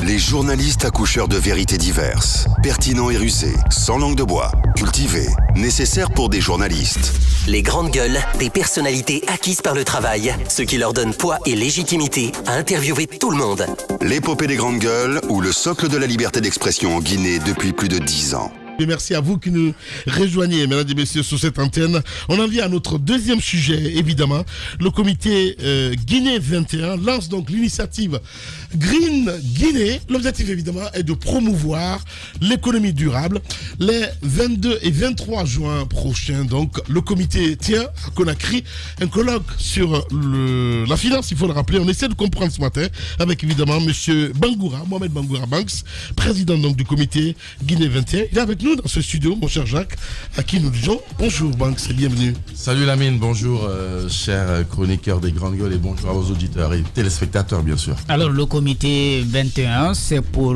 Les journalistes accoucheurs de vérités diverses, pertinents et rusés, sans langue de bois, cultivés, nécessaires pour des journalistes. Les grandes gueules, des personnalités acquises par le travail, ce qui leur donne poids et légitimité à interviewer tout le monde. L'épopée des grandes gueules ou le socle de la liberté d'expression en Guinée depuis plus de 10 ans. Et merci à vous qui nous rejoignez, mesdames et messieurs, sur cette antenne. On en vient à notre deuxième sujet, évidemment. Le comité Guinée 21 lance donc l'initiative Green Guinée. L'objectif, évidemment, est de promouvoir l'économie durable. Les 22 et 23 juin prochains, donc, le comité tient à Conakry un colloque sur la finance, il faut le rappeler. On essaie de comprendre ce matin avec, évidemment, M. Bangoura, Mohamed Bangoura Banks, président donc, du comité Guinée 21. Il est avec nous dans ce studio, mon cher Jacques, à qui nous disons bonjour Banks et bienvenue. Salut Lamine, bonjour cher chroniqueur des grandes gueules et bonjour à vos auditeurs et téléspectateurs bien sûr. Alors le comité 21, c'est pour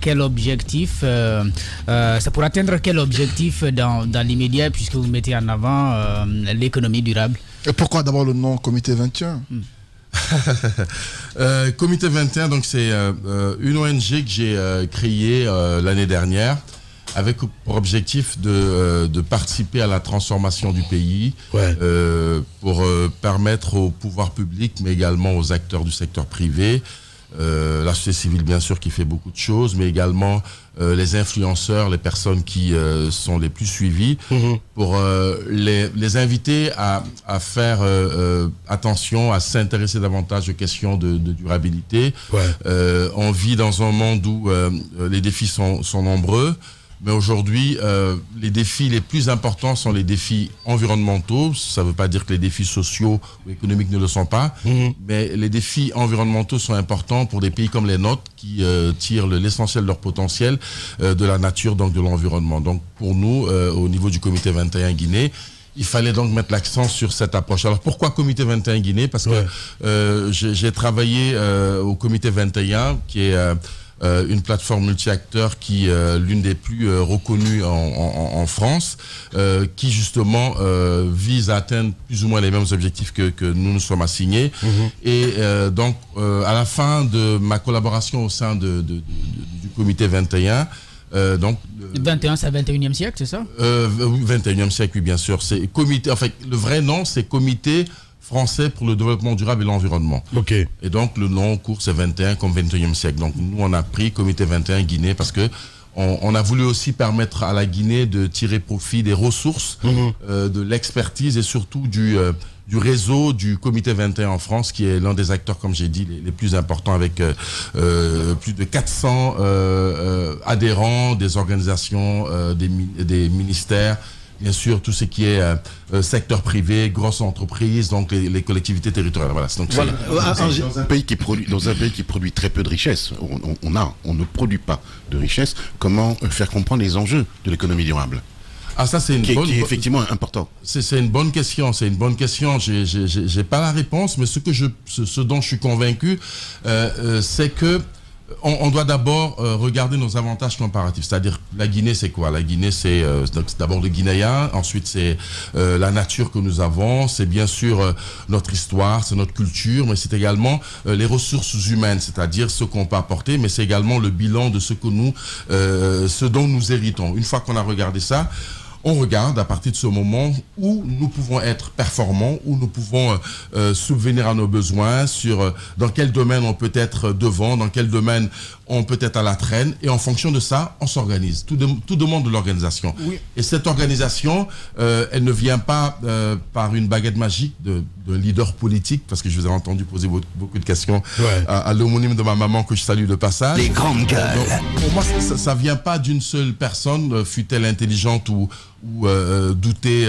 quel objectif c'est pour atteindre quel objectif dans l'immédiat puisque vous mettez en avant l'économie durable? Et pourquoi d'abord le nom comité 21? Comité 21, donc c'est une ONG que j'ai créée l'année dernière avec pour objectif de participer à la transformation du pays, pour permettre au pouvoir public, mais également aux acteurs du secteur privé, la société civile bien sûr qui fait beaucoup de choses, mais également les influenceurs, les personnes qui sont les plus suivies, pour les inviter à faire attention, à s'intéresser davantage aux questions de durabilité. On vit dans un monde où les défis sont nombreux. Mais aujourd'hui, les défis les plus importants sont les défis environnementaux. Ça ne veut pas dire que les défis sociaux ou économiques ne le sont pas. Mais les défis environnementaux sont importants pour des pays comme les nôtres qui tirent l'essentiel de leur potentiel de la nature, donc de l'environnement. Donc pour nous, au niveau du comité 21 Guinée, il fallait donc mettre l'accent sur cette approche. Alors pourquoi comité 21 Guinée? Parce que j'ai travaillé au comité 21 qui est... une plateforme multi-acteurs qui est l'une des plus reconnues en France, qui justement vise à atteindre plus ou moins les mêmes objectifs que nous sommes assignés. Et donc, à la fin de ma collaboration au sein du comité 21, donc, 21, c'est 21e siècle, c'est ça? 21e siècle, oui, bien sûr. C'est comité, en fait, le vrai nom, c'est Comité français pour le développement durable et l'environnement. Et donc, le nom en cours, c'est 21 comme 21e siècle. Donc, nous, on a pris Comité 21 Guinée parce que on a voulu aussi permettre à la Guinée de tirer profit des ressources, de l'expertise et surtout du réseau du Comité 21 en France, qui est l'un des acteurs, comme j'ai dit, les plus importants, avec plus de 400 adhérents, des organisations, des ministères, bien sûr, tout ce qui est secteur privé, grosses entreprises, donc les collectivités territoriales. Voilà. Donc, dans un pays qui produit très peu de richesses, on ne produit pas de richesses. Comment faire comprendre les enjeux de l'économie durable? Ah, ça, c'est qui est effectivement important. C'est une bonne question. C'est une bonne question. J'ai pas la réponse, mais ce dont je suis convaincu, c'est que on doit d'abord regarder nos avantages comparatifs. C'est-à-dire, la Guinée, c'est quoi? La Guinée, c'est d'abord le Guinéen. Ensuite, c'est la nature que nous avons. C'est bien sûr notre histoire, c'est notre culture, mais c'est également les ressources humaines, c'est-à-dire ce qu'on peut apporter, mais c'est également le bilan de ce dont nous héritons. Une fois qu'on a regardé ça, on regarde à partir de ce moment où nous pouvons être performants, où nous pouvons subvenir à nos besoins, dans quel domaine on peut être devant, dans quel domaine on peut être à la traîne, et en fonction de ça, on s'organise. Tout demande de l'organisation. Et cette organisation, elle ne vient pas par une baguette magique d'un leader politique, parce que je vous ai entendu poser beaucoup de questions à l'homonyme de ma maman, que je salue de passage. Les grandes gueules. Donc, pour moi, ça vient pas d'une seule personne, fût-elle intelligente ou dotée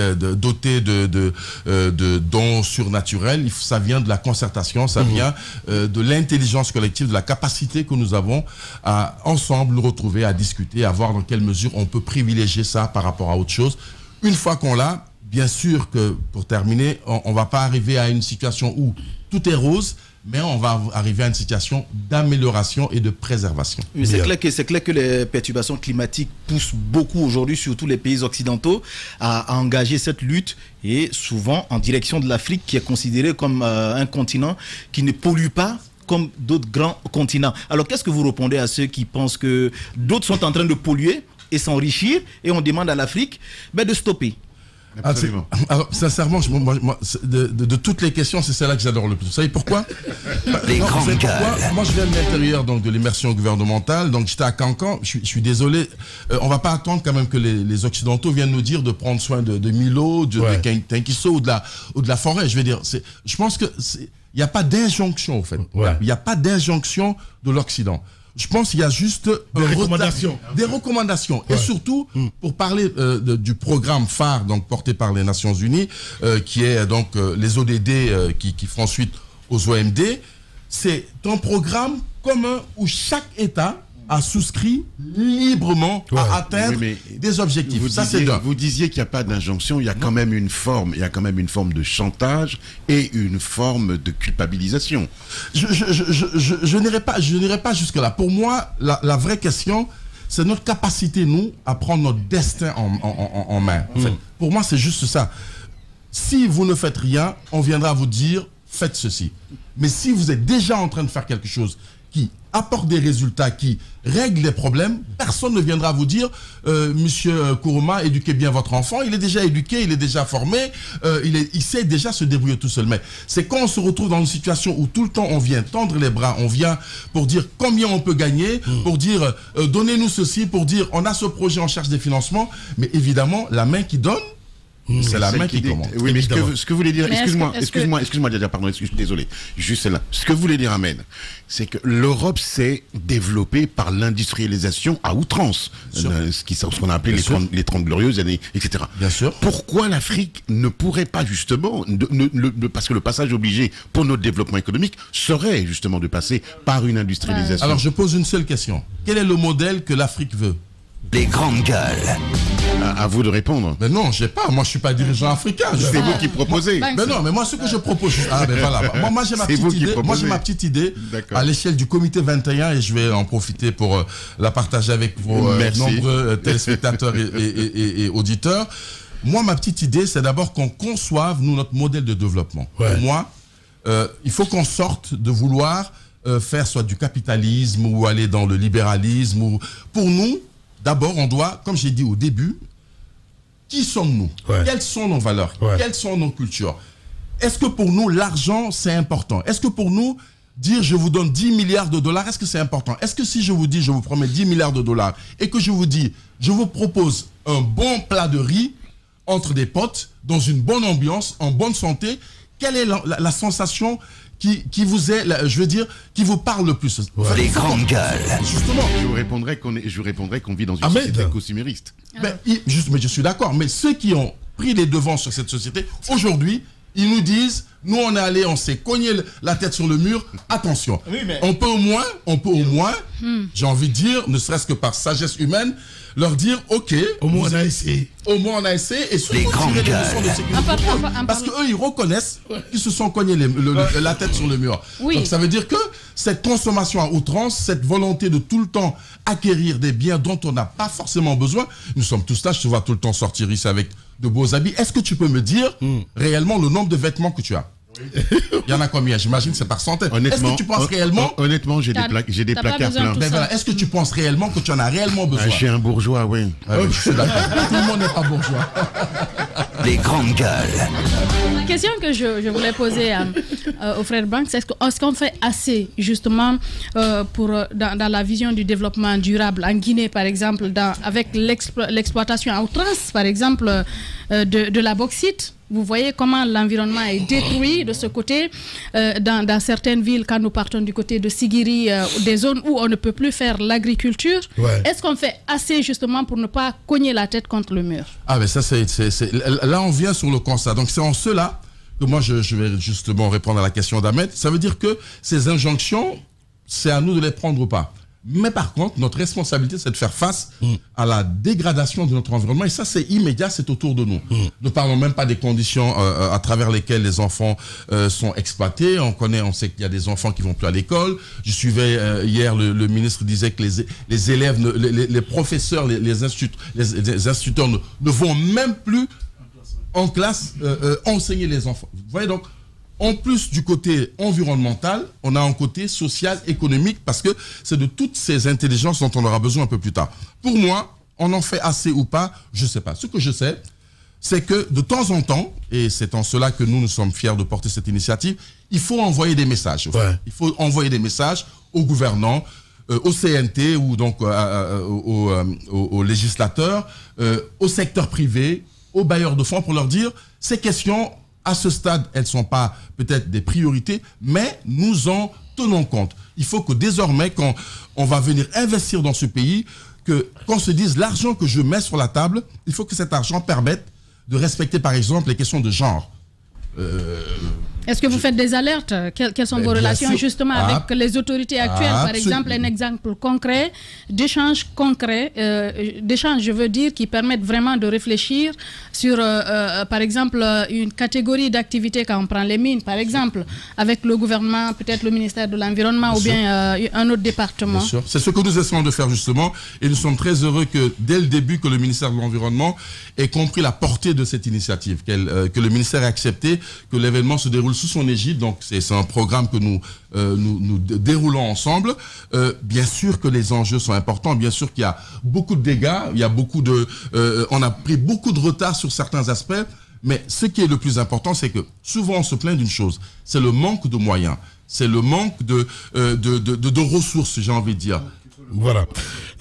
de dons surnaturels. Ça vient de la concertation, ça vient de l'intelligence collective, de la capacité que nous avons à ensemble nous retrouver, à discuter, à voir dans quelle mesure on peut privilégier ça par rapport à autre chose. Une fois qu'on l'a, bien sûr que, pour terminer, on ne va pas arriver à une situation où tout est rose, mais on va arriver à une situation d'amélioration et de préservation. Oui, c'est clair que les perturbations climatiques poussent beaucoup aujourd'hui, surtout les pays occidentaux, à engager cette lutte, et souvent en direction de l'Afrique, qui est considérée comme un continent qui ne pollue pas comme d'autres grands continents. Alors qu'est-ce que vous répondez à ceux qui pensent que d'autres sont en train de polluer et s'enrichir et on demande à l'Afrique de stopper? Absolument. Alors, sincèrement, de toutes les questions, c'est celle-là que j'adore le plus. Vous savez pourquoi? Moi, je viens de l'intérieur de l'immersion gouvernementale, donc j'étais à Cancan. Je suis désolé, on va pas attendre quand même que les Occidentaux viennent nous dire de prendre soin de Milo, de Tenkiso ou de la forêt. Je veux dire, je pense que il n'y a pas d'injonction, en fait. Il n'y a pas d'injonction de l'Occident. Je pense qu'il y a juste des recommandations. Et surtout, pour parler du programme phare porté par les Nations Unies, qui est les ODD qui font suite aux OMD, c'est un programme commun où chaque État a souscrit librement à atteindre des objectifs. Vous disiez qu'il n'y a pas d'injonction, il y a quand même une forme, de chantage et une forme de culpabilisation. Je n'irai pas jusque là. Pour moi, la vraie question, c'est notre capacité, nous, à prendre notre destin en main. En fait, pour moi, c'est juste ça. Si vous ne faites rien, on viendra vous dire, faites ceci. Mais si vous êtes déjà en train de faire quelque chose qui apporte des résultats, qui règle les problèmes, personne ne viendra vous dire Monsieur Kourouma, éduquez bien votre enfant, il est déjà éduqué, il est déjà formé, il sait déjà se débrouiller tout seul. Mais c'est quand on se retrouve dans une situation où tout le temps on vient tendre les bras, on vient pour dire combien on peut gagner, pour dire donnez-nous ceci, pour dire on a ce projet, on cherche des financements, mais évidemment la main qui donne, c'est la main qui commande. Oui, mais ce que vous voulez dire, excuse-moi, Diadia, pardon, je suis désolé. Juste là. Ce que vous voulez dire, Ahmed, c'est que l'Europe s'est développée par l'industrialisation à outrance. Ce qu'on a appelé les 30 glorieuses années, etc. Bien sûr. Pourquoi l'Afrique ne pourrait pas justement, parce que le passage obligé pour notre développement économique serait justement de passer par une industrialisation. Alors je pose une seule question. Quel est le modèle que l'Afrique veut? Les grandes gueules. À vous de répondre. Mais non, j'ai pas. Moi, je suis pas dirigeant africain. C'est vous qui proposez. Mais non, mais moi, ce que je propose. Voilà. Moi, j'ai ma petite idée. Moi, j'ai ma petite idée à l'échelle du comité 21 et je vais en profiter pour la partager avec vos nombreux téléspectateurs et auditeurs. Moi, ma petite idée, c'est d'abord qu'on conçoive, nous, notre modèle de développement. Pour moi, il faut qu'on sorte de vouloir faire soit du capitalisme ou aller dans le libéralisme. Pour nous, d'abord, on doit, comme j'ai dit au début, qui sommes-nous? Quelles sont nos valeurs? Quelles sont nos cultures? Est-ce que pour nous, l'argent, c'est important? Est-ce que pour nous, dire je vous donne 10 milliards de dollars, est-ce que c'est important? Est-ce que si je vous dis, je vous promets 10 milliards de dollars et que je vous dis, je vous propose un bon plat de riz entre des potes, dans une bonne ambiance, en bonne santé, quelle est la sensation qui vous est, je veux dire, qui vous parle le plus? Les grandes gueules. Justement. Je vous répondrai qu'on vit dans une société consumériste. Mais je suis d'accord. Mais ceux qui ont pris les devants sur cette société, aujourd'hui, ils nous disent, nous on est allé, on s'est cogné la tête sur le mur, attention. Oui, mais... On peut au moins, j'ai envie de dire, ne serait-ce que par sagesse humaine, leur dire, ok, au moins on a essayé. Au moins on a essayé et surtout tirer des leçons de sécurité. Parce qu'eux, ils reconnaissent qu'ils se sont cognés la tête sur le mur. Oui. Donc ça veut dire que cette consommation à outrance, cette volonté de tout le temps acquérir des biens dont on n'a pas forcément besoin, nous sommes tous là, je te vois tout le temps sortir ici avec de beaux habits. Est-ce que tu peux me dire réellement le nombre de vêtements que tu as? Il y en a combien? J'imagine c'est par centaines. Est-ce que tu penses réellement? Honnêtement, j'ai des placards pleins. Mais voilà, est-ce que tu penses réellement que tu en as réellement besoin? Je suis un bourgeois, oui. Je suis d'accord. Tout le monde n'est pas bourgeois. Les grandes gueules. La question que je voulais poser au frère Banks, c'est est-ce qu'on fait assez justement dans la vision du développement durable en Guinée, par exemple, avec l'exploitation à outrance, par exemple, de la bauxite? Vous voyez comment l'environnement est détruit de ce côté. Dans certaines villes, quand nous partons du côté de Sigiri, des zones où on ne peut plus faire l'agriculture, est-ce qu'on fait assez justement pour ne pas cogner la tête contre le mur? Ah mais ça là on vient sur le constat. Donc c'est en cela que moi je vais justement répondre à la question d'Ahmed. Ça veut dire que ces injonctions, c'est à nous de les prendre ou pas. Mais par contre, notre responsabilité, c'est de faire face à la dégradation de notre environnement. Et ça, c'est immédiat, c'est autour de nous. Ne parlons même pas des conditions à travers lesquelles les enfants sont exploités. On sait qu'il y a des enfants qui vont plus à l'école. Je suivais hier, le ministre disait que les élèves, les professeurs, les instituteurs ne vont même plus en classe enseigner les enfants. Vous voyez donc, en plus du côté environnemental, on a un côté social, économique, parce que c'est de toutes ces intelligences dont on aura besoin un peu plus tard. Pour moi, on en fait assez ou pas, je ne sais pas. Ce que je sais, c'est que de temps en temps, et c'est en cela que nous sommes fiers de porter cette initiative, il faut envoyer des messages. Ouais. Il faut envoyer des messages aux gouvernants, au CNT ou donc aux législateurs, au secteur privé, aux bailleurs de fonds pour leur dire ces questions, à ce stade, elles ne sont pas peut-être des priorités, mais nous en tenons compte. Il faut que désormais, quand on va venir investir dans ce pays, qu'on se dise l'argent que je mets sur la table, il faut que cet argent permette de respecter par exemple les questions de genre. Est-ce que vous faites des alertes? Quelles sont vos relations justement avec les autorités actuelles? Par exemple, un exemple concret d'échanges concrets, d'échanges, je veux dire, qui permettent vraiment de réfléchir sur, par exemple, une catégorie d'activités quand on prend les mines, par exemple, avec le gouvernement, peut-être le ministère de l'Environnement ou bien un autre département. Bien sûr. C'est ce que nous essayons de faire justement et nous sommes très heureux que dès le début que le ministère de l'Environnement ait compris la portée de cette initiative, que le ministère ait accepté que l'événement se déroule sous son égide. Donc c'est un programme que nous déroulons ensemble. Bien sûr que les enjeux sont importants, bien sûr qu'il y a beaucoup de dégâts, il y a beaucoup de, on a pris beaucoup de retard sur certains aspects, mais ce qui est le plus important, c'est que souvent on se plaint d'une chose, c'est le manque de moyens, c'est le manque de ressources, j'ai envie de dire. Voilà.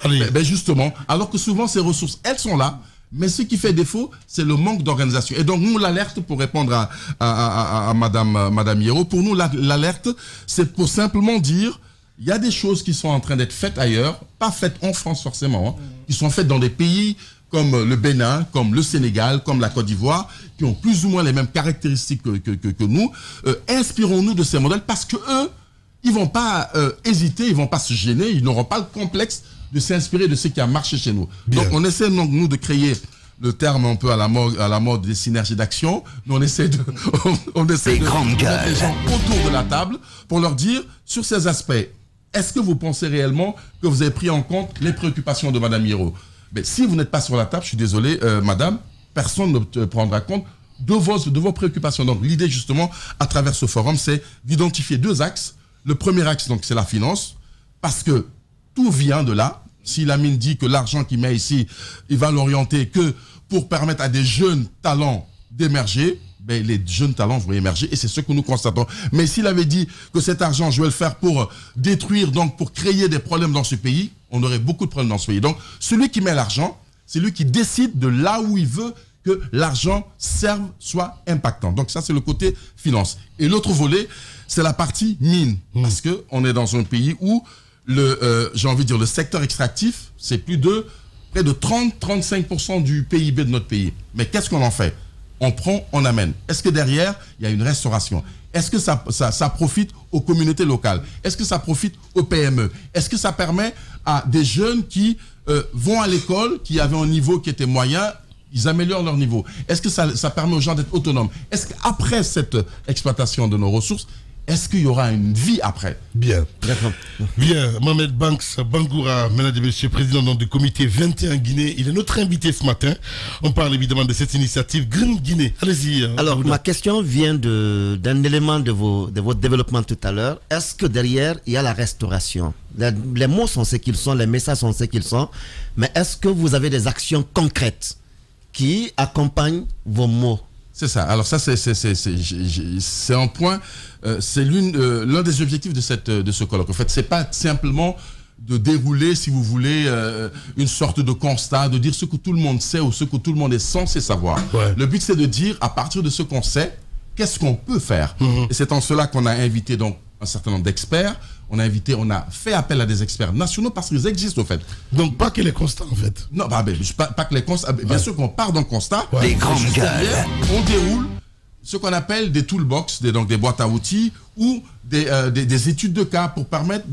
Allez. Ben justement, alors que souvent ces ressources, elles sont là, mais ce qui fait défaut, c'est le manque d'organisation. Et donc, nous, l'alerte, pour répondre à Madame Hierro, pour nous, l'alerte, c'est pour simplement dire, il y a des choses qui sont en train d'être faites ailleurs, pas faites en France forcément, qui sont faites dans des pays comme le Bénin, comme le Sénégal, comme la Côte d'Ivoire, qui ont plus ou moins les mêmes caractéristiques que nous. Inspirons-nous de ces modèles parce que eux, ils vont pas hésiter, ils vont pas se gêner, ils n'auront pas le complexe de s'inspirer de ce qui a marché chez nous. Bien. Donc on essaie donc, nous de créer le terme un peu à la mode des synergies d'action. Nous on essaie de mettre les gens autour de la table pour leur dire sur ces aspects, est-ce que vous pensez réellement que vous avez pris en compte les préoccupations de Madame Hierro? Mais si vous n'êtes pas sur la table, je suis désolé, Madame, personne ne prendra compte de vos préoccupations. Donc l'idée justement à travers ce forum, c'est d'identifier deux axes. Le premier axe, donc, c'est la finance, parce que tout vient de là. Si la mine dit que l'argent qu'il met ici, il va l'orienter que pour permettre à des jeunes talents d'émerger, ben, les jeunes talents vont émerger et c'est ce que nous constatons. Mais s'il avait dit que cet argent, je vais le faire pour détruire, donc pour créer des problèmes dans ce pays, on aurait beaucoup de problèmes dans ce pays. Donc, celui qui met l'argent, c'est lui qui décide de là où il veut que l'argent serve, soit impactant. Donc ça, c'est le côté finance. Et l'autre volet, c'est la partie mine. Parce qu'on est dans un pays où j'ai envie de dire, le secteur extractif, c'est près de 30-35% du PIB de notre pays. Mais qu'est-ce qu'on en fait? On prend, on amène. Est-ce que derrière, il y a une restauration? Est-ce que ça profite aux communautés locales? Est-ce que ça profite aux PME? Est-ce que ça permet à des jeunes qui vont à l'école, qui avaient un niveau qui était moyen, ils améliorent leur niveau? Est-ce que ça permet aux gens d'être autonomes? Est-ce qu'après cette exploitation de nos ressources, est-ce qu'il y aura une vie après? Bien. Bien. Mohamed Banks Bangoura, mesdames et messieurs, président du comité 21 Guinée, il est notre invité ce matin. On parle évidemment de cette initiative Green Guinée. Allez-y. Alors, ma question vient d'un élément de votre développement tout à l'heure. Est-ce que derrière, il y a la restauration? Les mots sont ce qu'ils sont, les messages sont ce qu'ils sont, mais est-ce que vous avez des actions concrètes qui accompagnent vos mots? C'est ça. Alors ça, c'est un point, c'est l'un des objectifs de ce colloque. En fait, c'est pas simplement de dérouler, si vous voulez, une sorte de constat, de dire ce que tout le monde sait ou ce que tout le monde est censé savoir. Ouais. Le but, c'est de dire, à partir de ce qu'on sait, qu'est-ce qu'on peut faire. Et c'est en cela qu'on a invité donc un certain nombre d'experts. On a fait appel à des experts nationaux parce qu'ils existent au fait. Donc pas que les constats en fait. Non, pas que les constats. Bien sûr qu'on part d'un constat. Ouais. Des grandes gueules. On déroule ce qu'on appelle des toolbox, donc des boîtes à outils ou des études de cas pour permettre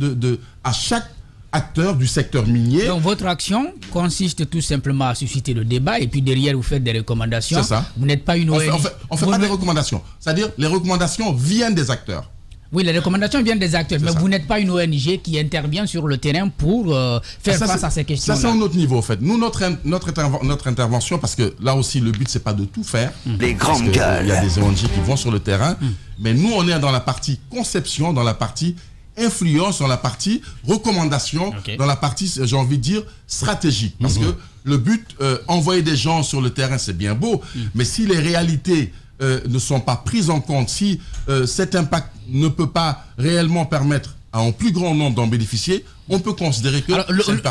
à chaque acteur du secteur minier. Donc votre action consiste tout simplement à susciter le débat et puis derrière vous faites des recommandations. C'est ça. Vous n'êtes pas une ONG. On fait pas des recommandations. C'est-à-dire les recommandations viennent des acteurs. Oui, les recommandations viennent des acteurs, mais vous n'êtes pas une ONG qui intervient sur le terrain pour faire face à ces questions. Ça, c'est à un autre niveau, en fait. Nous, notre intervention, parce que là aussi, le but, c'est pas de tout faire. Les grandes gueules. Il y a des ONG qui vont sur le terrain, Mais nous, on est dans la partie conception, dans la partie influence, dans la partie recommandation, dans la partie, j'ai envie de dire, stratégique. Parce que le but, envoyer des gens sur le terrain, c'est bien beau, mais si les réalités ne sont pas prises en compte, si cet impact ne peut pas réellement permettre à un plus grand nombre d'en bénéficier, on peut considérer que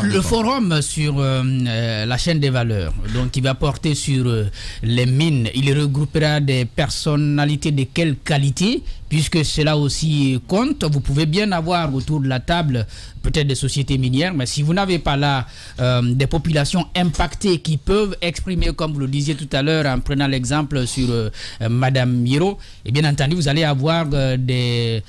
le forum sur la chaîne des valeurs, donc qui va porter sur les mines, il regroupera des personnalités de quelle qualité, puisque cela aussi compte. Vous pouvez bien avoir autour de la table peut-être des sociétés minières, mais si vous n'avez pas là des populations impactées qui peuvent exprimer, comme vous le disiez tout à l'heure en prenant l'exemple sur Madame Miro, et bien entendu vous allez avoir des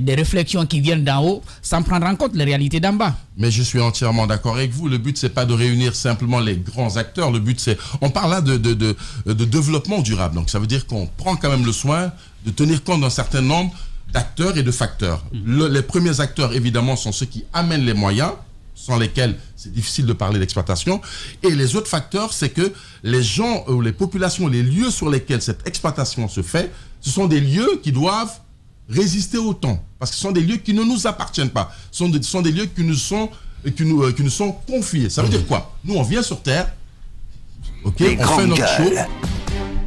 réflexions qui viennent d'en haut sans prendre en compte les réalités d'en bas. Mais je suis entièrement d'accord avec vous. Le but, c'est pas de réunir simplement les grands acteurs. Le but, c'est... On parle là de développement durable. Donc, ça veut dire qu'on prend quand même le soin de tenir compte d'un certain nombre d'acteurs et de facteurs. Les premiers acteurs, évidemment, sont ceux qui amènent les moyens, sans lesquels c'est difficile de parler d'exploitation. Et les autres facteurs, c'est que les gens ou les populations, les lieux sur lesquels cette exploitation se fait, ce sont des lieux qui doivent résister au temps, parce que ce sont des lieux qui ne nous appartiennent pas, ce sont des lieux qui nous sont confiés. Ça veut dire quoi? Nous, on vient sur Terre, on fait notre show,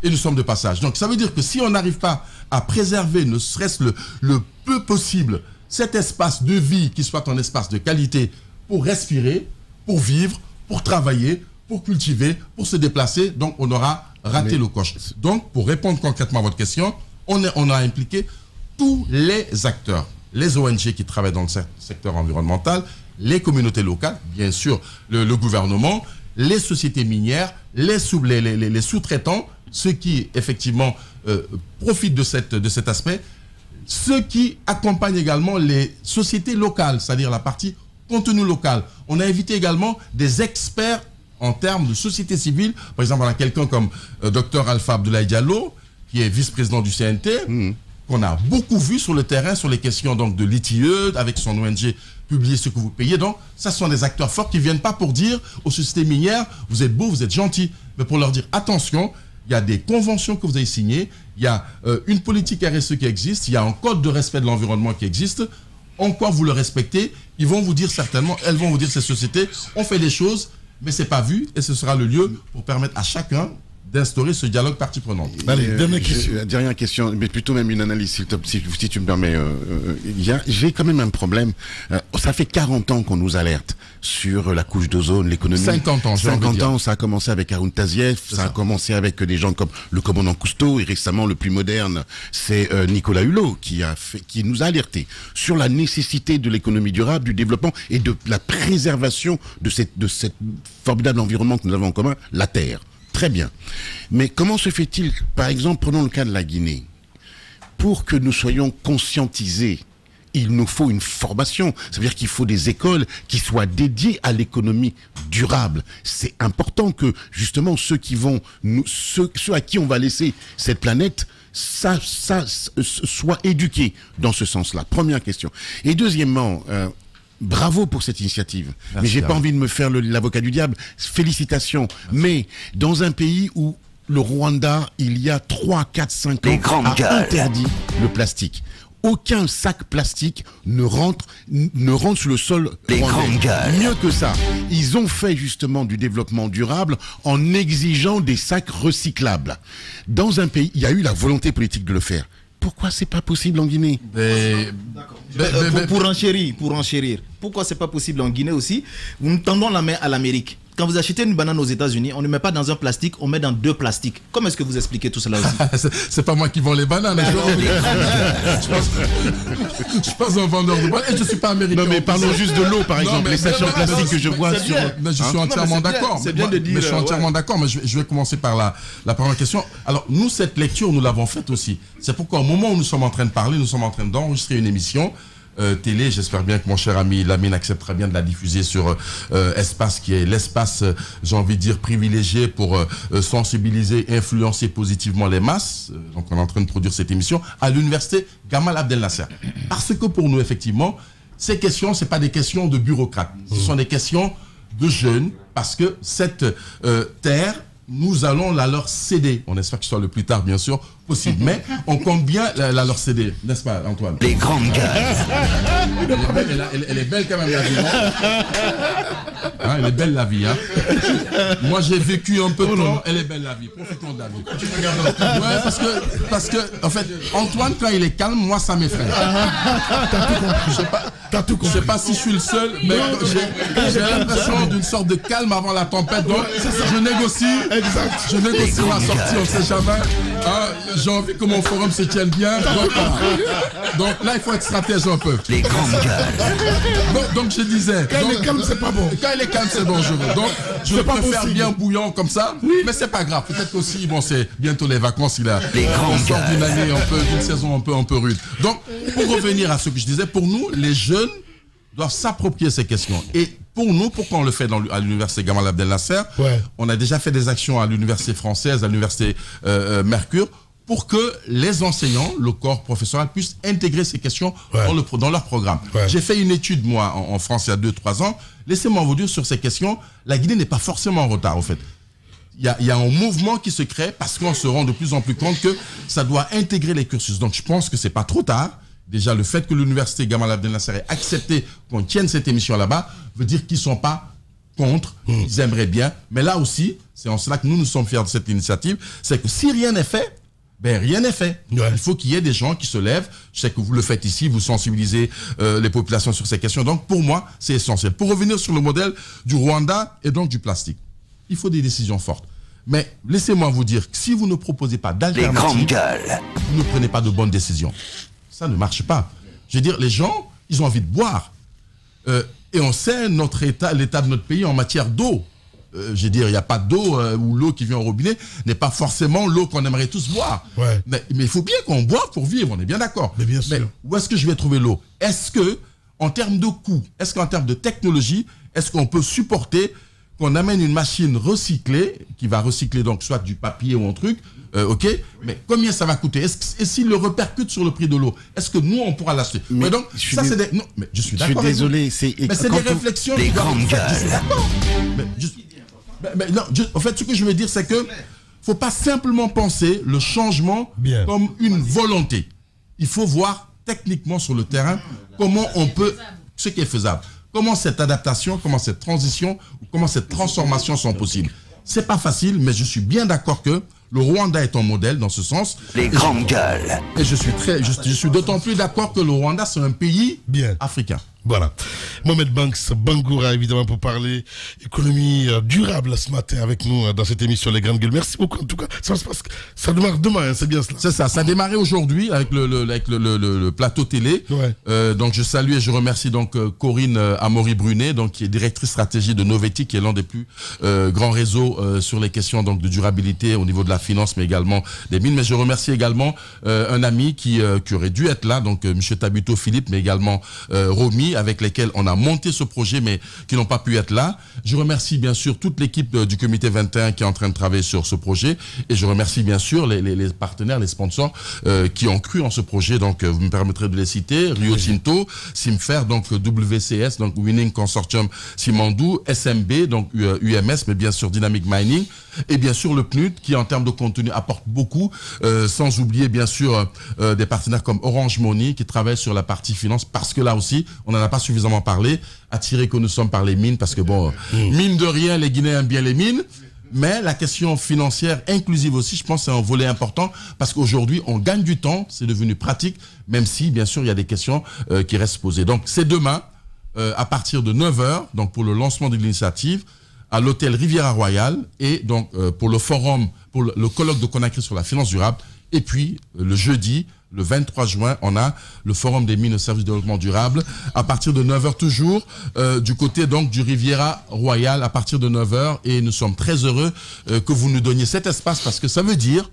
et nous sommes de passage. Donc, ça veut dire que si on n'arrive pas à préserver, ne serait-ce le peu possible, cet espace de vie qui soit un espace de qualité pour respirer, pour vivre, pour travailler, pour cultiver, pour se déplacer, donc on aura raté le coche. Donc, pour répondre concrètement à votre question, on a impliqué tous les acteurs, les ONG qui travaillent dans le secteur environnemental, les communautés locales, bien sûr le gouvernement, les sociétés minières, les sous-traitants, ceux qui effectivement profitent de cet aspect, ceux qui accompagnent également les sociétés locales, c'est-à-dire la partie contenu local. On a invité également des experts en termes de société civile. Par exemple, on a quelqu'un comme Dr Alpha Abdoulaye Diallo, qui est vice-président du CNT, qu'on a beaucoup vu sur le terrain sur les questions donc, de l'ITIE, avec son ONG Publiez ce que vous payez. Donc, ça sont des acteurs forts qui ne viennent pas pour dire aux sociétés minières, vous êtes beaux, vous êtes gentils, mais pour leur dire, attention, il y a des conventions que vous avez signées, il y a une politique RSE qui existe, il y a un code de respect de l'environnement qui existe. En quoi vous le respectez? Ils vont vous dire certainement, elles vont vous dire, ces sociétés ont fait des choses, mais ce n'est pas vu, et ce sera le lieu pour permettre à chacun d'instaurer ce dialogue partie prenante. Allez, dernière question, mais plutôt même une analyse, si tu me permets. J'ai quand même un problème. Ça fait 40 ans qu'on nous alerte sur la couche d'ozone, l'économie. 50 ans, 50 ans, ça a commencé avec Haroun Tazieff, ça a commencé avec des gens comme le commandant Cousteau, et récemment, le plus moderne, c'est Nicolas Hulot, qui nous a alertés sur la nécessité de l'économie durable, du développement et de la préservation de cet formidable environnement que nous avons en commun, la Terre. Très bien. Mais comment se fait-il, par exemple, prenons le cas de la Guinée, pour que nous soyons conscientisés, il nous faut une formation. Ça veut dire qu'il faut des écoles qui soient dédiées à l'économie durable. C'est important que, justement, ceux à qui on va laisser cette planète, ça soit éduqués dans ce sens-là. Première question. Et deuxièmement, bravo pour cette initiative. Merci, mais j'ai pas envie de me faire l'avocat du diable. Félicitations. Merci. Mais dans un pays où le Rwanda, il y a 3, 4, 5 ans, a interdit le plastique. Aucun sac plastique ne rentre sur le sol rwandais. Mieux que ça, ils ont fait justement du développement durable en exigeant des sacs recyclables. Dans un pays, il y a eu la volonté politique de le faire. Pourquoi c'est pas possible en Guinée? Pour enchérir. Pourquoi c'est pas possible en Guinée aussi? Nous tendons la main à l'Amérique. Quand vous achetez une banane aux États-Unis, on ne met pas dans un plastique, on met dans 2 plastiques. Comment est-ce que vous expliquez tout cela aussi? C'est pas moi qui vends les bananes. Je pense un vendeur de bananes et je suis pas américain. Non, mais parlons juste de l'eau, par exemple, les sachets en plastique que je vois sur. Mais je suis entièrement d'accord. C'est bien de dire. Mais je suis entièrement d'accord. Mais je vais commencer par la première question. Alors, nous, cette lecture, nous l'avons faite aussi. C'est pourquoi, au moment où nous sommes en train de parler, nous sommes en train d'enregistrer une émission. Télé, j'espère bien que mon cher ami Lamine acceptera bien de la diffuser sur Espace, qui est l'espace, j'ai envie de dire, privilégié pour sensibiliser, influencer positivement les masses. Donc on est en train de produire cette émission à l'université Gamal Abdel Nasser. Parce que pour nous, effectivement, ces questions, ce n'est pas des questions de bureaucrates. Ce sont des questions de jeunes, parce que cette terre, nous allons la leur céder. On espère que ce soit le plus tard, bien sûr, possible. Mais on compte bien leur CD, n'est-ce pas, Antoine? Les grandes gueules. Elle est belle quand même, la vie. Hein, elle est belle, la vie. Hein. Moi, j'ai vécu un peu de temps. Elle est belle, la vie. Profitons de la vie. Ouais, parce que, en fait, Antoine, quand il est calme, moi, ça m'effraie. T'as tout compris. Je sais pas si je suis le seul, mais j'ai l'impression d'une sorte de calme avant la tempête. Donc, je négocie. Exact. Je négocie ma sortie, on ne sait jamais. Hein, j'ai envie que mon forum se tienne bien. Donc là, il faut être stratège un peu. Les grandes gueules. Donc je disais. Quand il est calme, c'est pas bon. Quand il est calme, c'est bon, je veux. Donc je préfère bien bouillant comme ça. Mais c'est pas grave. Peut-être aussi, bon, c'est bientôt les vacances. On sort d'une année d'une saison un peu rude. Donc, pour revenir à ce que je disais, pour nous, les jeunes doivent s'approprier ces questions. Et pour nous, pourquoi on le fait à l'université Gamal Abdel Nasser, on a déjà fait des actions à l'université française, à l'université Mercure, pour que les enseignants, le corps professoral, puissent intégrer ces questions dans leur programme. J'ai fait une étude, moi, en France, il y a 2-3 ans. Laissez-moi vous dire sur ces questions, la Guinée n'est pas forcément en retard, en fait. Il y a un mouvement qui se crée parce qu'on se rend de plus en plus compte que ça doit intégrer les cursus. Donc, je pense que c'est pas trop tard. Déjà, le fait que l'université Gamal Abdel Nasser ait accepté qu'on tienne cette émission là-bas veut dire qu'ils ne sont pas contre, ils aimeraient bien. Mais là aussi, c'est en cela que nous sommes fiers de cette initiative, c'est que si rien n'est fait, ben rien n'est fait. Il faut qu'il y ait des gens qui se lèvent. Je sais que vous le faites ici, vous sensibilisez les populations sur ces questions. Donc, pour moi, c'est essentiel. Pour revenir sur le modèle du Rwanda et donc du plastique, il faut des décisions fortes. Mais laissez-moi vous dire que si vous ne proposez pas d'alternative, vous ne prenez pas de bonnes décisions. Ça ne marche pas. Je veux dire, les gens, ils ont envie de boire. Et on sait l'état de notre pays en matière d'eau. Je veux dire, il n'y a pas d'eau ou l'eau qui vient au robinet n'est pas forcément l'eau qu'on aimerait tous boire. Mais il faut bien qu'on boive pour vivre, on est bien d'accord. Mais où est-ce que je vais trouver l'eau? Est-ce que, en termes de coût, est-ce qu'en termes de technologie, est-ce qu'on peut supporter qu'on amène une machine recyclée, qui va recycler donc soit du papier ou un truc, ok, mais combien ça va coûter? Et s'il le répercute sur le prix de l'eau, est-ce que nous, on pourra l'acheter? Mais donc, ça, c'est des... Non, mais je suis d'accord. Je suis désolé, mais c'est des réflexions... Je suis d'accord. Mais non, en fait, ce que je veux dire, c'est que faut pas simplement penser le changement comme une volonté. Il faut voir techniquement sur le terrain comment on peut... Ce qui est faisable. Comment cette adaptation, comment cette transition, comment cette transformation sont possibles. C'est pas facile, mais je suis bien d'accord que le Rwanda est un modèle dans ce sens. Les grandes gueules. Et je suis d'autant plus d'accord que le Rwanda, c'est un pays africain. Voilà. Mohamed Banks Bangoura, évidemment, pour parler économie durable ce matin avec nous dans cette émission Les Grandes Gueules. Merci beaucoup. En tout cas, ça démarre demain, hein, c'est bien cela. C'est ça. Ça a démarré aujourd'hui avec le plateau télé. Donc, je salue et je remercie donc Corinne Amaury-Brunet, donc qui est directrice stratégie de Novetic, qui est l'un des plus grands réseaux sur les questions donc de durabilité au niveau de la finance, mais également des mines. Mais je remercie également un ami qui aurait dû être là, donc M. Tabuto Philippe, mais également Romy, avec lesquels on a monté ce projet, mais qui n'ont pas pu être là. Je remercie bien sûr toute l'équipe du comité 21 qui est en train de travailler sur ce projet. Et je remercie bien sûr les partenaires, les sponsors qui ont cru en ce projet. Donc, vous me permettrez de les citer. Rio Tinto, Simfer, donc WCS, donc Winning Consortium Simandou, SMB, donc UMS, mais bien sûr Dynamic Mining. Et bien sûr le PNUD qui en termes de contenu apporte beaucoup, sans oublier bien sûr des partenaires comme Orange Money qui travaillent sur la partie finance, parce que là aussi on n'en a pas suffisamment parlé, attirés que nous sommes par les mines, parce que bon, mine de rien, les Guinéens aiment bien les mines, mais la question financière inclusive aussi, je pense c'est un volet important, parce qu'aujourd'hui on gagne du temps, c'est devenu pratique, même si bien sûr il y a des questions qui restent posées. Donc c'est demain à partir de 9h, donc pour le lancement de l'initiative, à l'hôtel Riviera Royale, et donc pour le forum, pour le colloque de Conakry sur la finance durable. Et puis le jeudi, le 23 juin, on a le forum des mines au service de développement durable à partir de 9h toujours, du côté donc du Riviera Royale à partir de 9h. Et nous sommes très heureux que vous nous donniez cet espace, parce que ça veut dire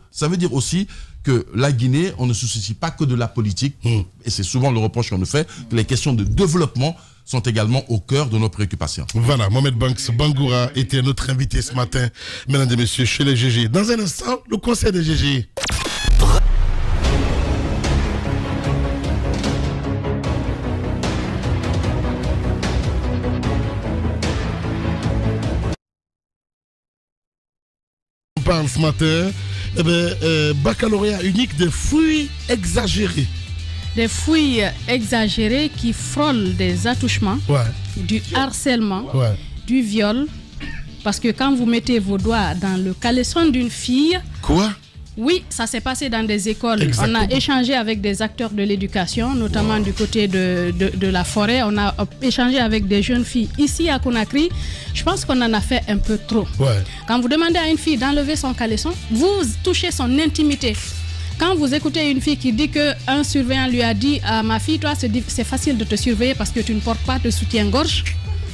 aussi que la Guinée, on ne se soucie pas que de la politique, et c'est souvent le reproche qu'on nous fait, que les questions de développement sont également au cœur de nos préoccupations. Voilà, Mohamed Banks Bangoura était notre invité ce matin, mesdames et messieurs, chez les GG. Dans un instant, le conseil des GG. On parle ce matin baccalauréat unique des fouilles exagérées. Des fouilles exagérées qui frôlent des attouchements, du harcèlement, du viol. Parce que quand vous mettez vos doigts dans le caleçon d'une fille... Quoi? Oui, ça s'est passé dans des écoles. Exactement. On a échangé avec des acteurs de l'éducation, notamment du côté de la forêt. On a échangé avec des jeunes filles ici à Conakry. Je pense qu'on en a fait un peu trop. Quand vous demandez à une fille d'enlever son caleçon, vous touchez son intimité. Quand vous écoutez une fille qui dit qu'un surveillant lui a dit à ma fille, toi c'est facile de te surveiller parce que tu ne portes pas de soutien-gorge,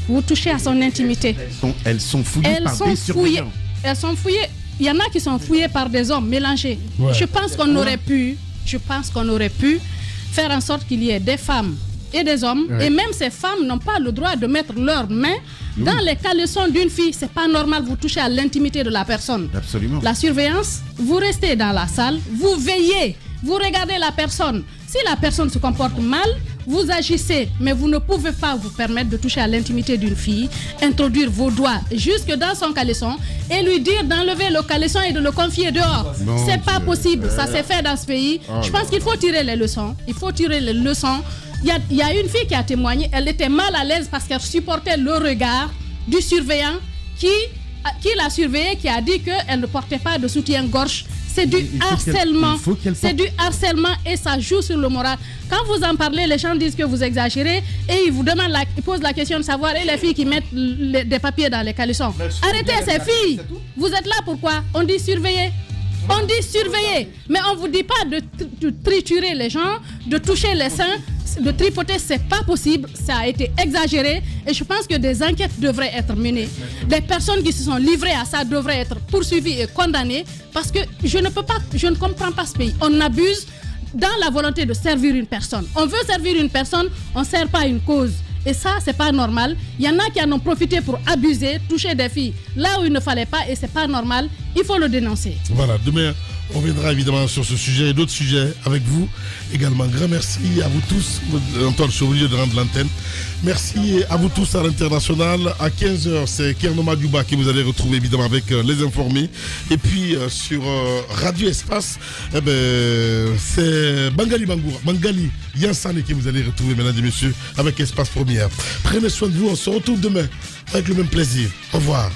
vous touchez à son intimité. Elles sont fouillées par des surveillants. Elles sont fouillées. Il y en a qui sont fouillés par des hommes mélangés. Je pense qu'on aurait pu faire en sorte qu'il y ait des femmes et des hommes. Et même ces femmes n'ont pas le droit de mettre leurs mains dans les caleçons d'une fille. C'est pas normal, vous touchez à l'intimité de la personne. Absolument. La surveillance, vous restez dans la salle, vous veillez, vous regardez la personne. Si la personne se comporte mal, vous agissez, mais vous ne pouvez pas vous permettre de toucher à l'intimité d'une fille, introduire vos doigts jusque dans son caleçon et lui dire d'enlever le caleçon et de le confier dehors. C'est pas possible, ça s'est fait dans ce pays. Je pense qu'il faut tirer les leçons. Il faut tirer les leçons. Il y a une fille qui a témoigné, elle était mal à l'aise parce qu'elle supportait le regard du surveillant qui l'a surveillée, qui a dit qu'elle ne portait pas de soutien-gorge. C'est du harcèlement. C'est du harcèlement et ça joue sur le moral. Quand vous en parlez, les gens disent que vous exagérez et ils vous demandent, ils posent la question de savoir, et les filles qui mettent des papiers dans les caleçons. Arrêtez ces filles. Vous êtes là pourquoi? On dit surveiller. On dit surveiller. Mais on ne vous dit pas de triturer les gens, de toucher les seins, de tripoter, c'est pas possible. Ça a été exagéré et je pense que des enquêtes devraient être menées. Des personnes qui se sont livrées à ça devraient être poursuivies et condamnées parce que je ne comprends pas ce pays. On abuse dans la volonté de servir une personne. On veut servir une personne, on ne sert pas une cause. Et ça, c'est pas normal. Il y en a qui en ont profité pour abuser, toucher des filles là où il ne fallait pas et c'est pas normal. Il faut le dénoncer. Voilà, demain, on viendra évidemment sur ce sujet et d'autres sujets avec vous également. Grand merci à vous tous. Antoine, je suis obligé de rendre l'antenne. Merci à vous tous à l'international. À 15h, c'est Kernoma Duba qui vous allez retrouver évidemment avec les informés. Et puis sur Radio Espace, c'est Bangali Bangoura, Bangali Yansane qui vous allez retrouver, mesdames et messieurs, avec Espace Première. Prenez soin de vous. On se retrouve demain avec le même plaisir. Au revoir.